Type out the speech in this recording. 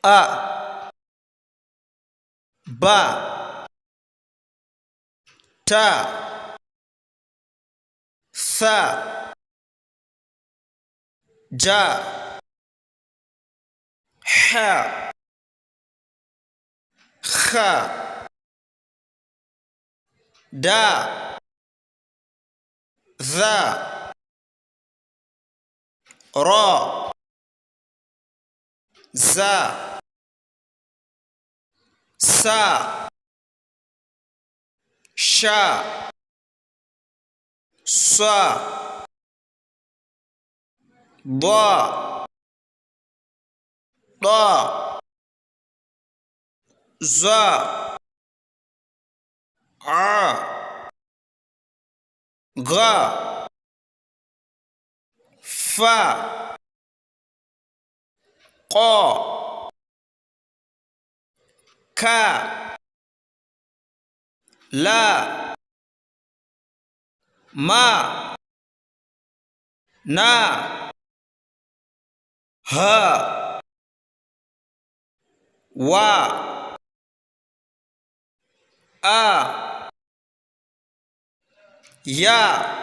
A, ba, ta, sa, ja, ha, kha, da, za, ra, za, sa, sha, sa, ba, da, za, a, ga, fa, qa, ka, la, ma, na, ha, wa, a, ya.